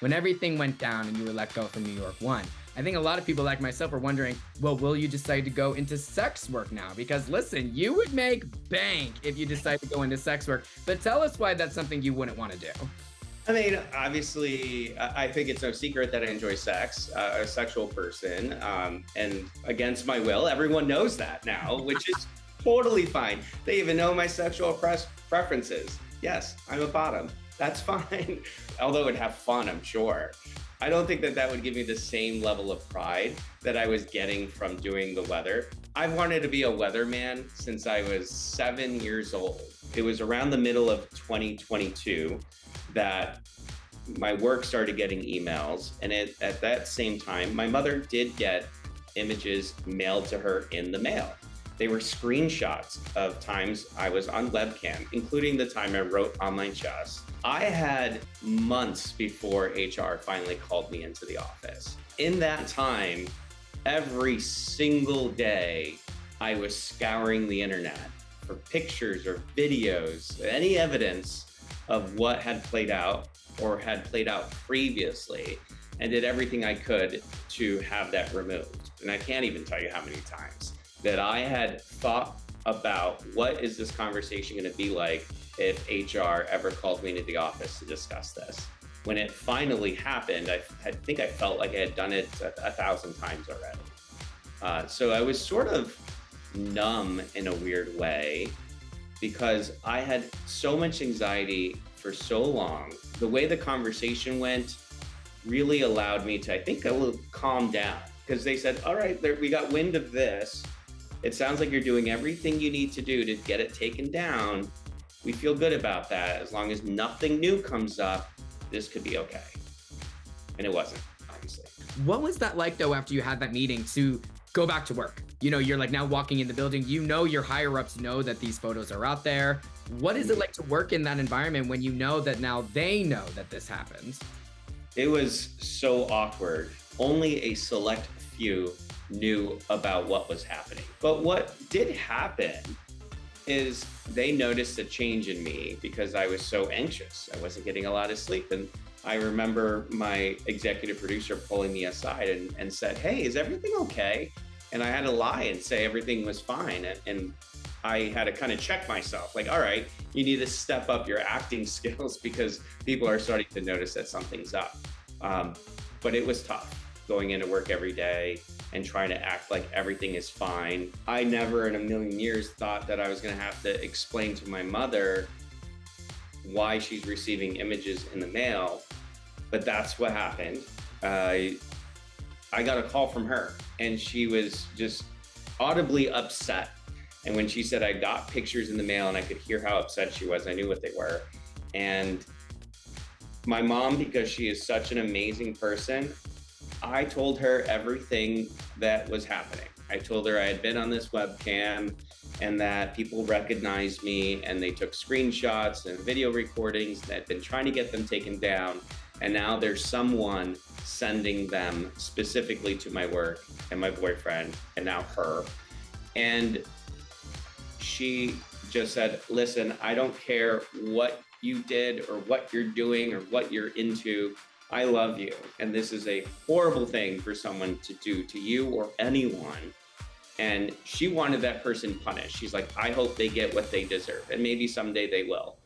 when everything went down and you were let go from New York One. I think a lot of people like myself are wondering, well, will you decide to go into sex work now? Because listen, you would make bank if you decide to go into sex work. But tell us why that's something you wouldn't want to do. I mean, obviously, I think it's no secret that I enjoy sex, a sexual person, and against my will. Everyone knows that now, which is totally fine. They even know my sexual preferences. Yes, I'm a bottom. That's fine. Although it'd have fun, I'm sure. I don't think that that would give me the same level of pride that I was getting from doing the weather. I've wanted to be a weatherman since I was 7 years old. It was around the middle of 2022 that my work started getting emails. And at that same time, my mother did get images mailed to her in the mail. They were screenshots of times I was on webcam, including the time I wrote online chess. I had months before HR finally called me into the office. In that time, every single day, I was scouring the internet for pictures or videos, any evidence of what had played out or had played out previously, and did everything I could to have that removed. And I can't even tell you how many times that I had thought about what is this conversation going to be like if HR ever called me into the office to discuss this. When it finally happened, I think I felt like I had done it a thousand times already. So I was sort of numb in a weird way because I had so much anxiety for so long. The way the conversation went really allowed me to, I think, a little calm down, because they said, all right, we got wind of this. It sounds like you're doing everything you need to do to get it taken down. We feel good about that. As long as nothing new comes up, this could be okay. And it wasn't, obviously. What was that like, though, after you had that meeting to go back to work? You know, you're like now walking in the building, you know, your higher ups know that these photos are out there. What is it like to work in that environment when you know that now they know that this happened? It was so awkward. Only a select few knew about what was happening. But what did happen is they noticed a change in me because I was so anxious. I wasn't getting a lot of sleep. And I remember my executive producer pulling me aside and said, hey, is everything okay? And I had to lie and say everything was fine. And I had to kind of check myself, like, all right, you need to step up your acting skills because people are starting to notice that something's up. But it was tough going into work every day and trying to act like everything is fine. I never in a million years thought that I was gonna have to explain to my mother why she's receiving images in the mail, but that's what happened. I got a call from her and she was just audibly upset. And when she said I got pictures in the mail and I could hear how upset she was, I knew what they were. And my mom, because she is such an amazing person, I told her everything that was happening. I told her I had been on this webcam and that people recognized me and they took screenshots and video recordings that had been trying to get them taken down. And now there's someone sending them specifically to my work and my boyfriend and now her. And she just said, listen, I don't care what you did or what you're doing or what you're into. I love you. And this is a horrible thing for someone to do to you or anyone. And she wanted that person punished. She's like, I hope they get what they deserve. And maybe someday they will.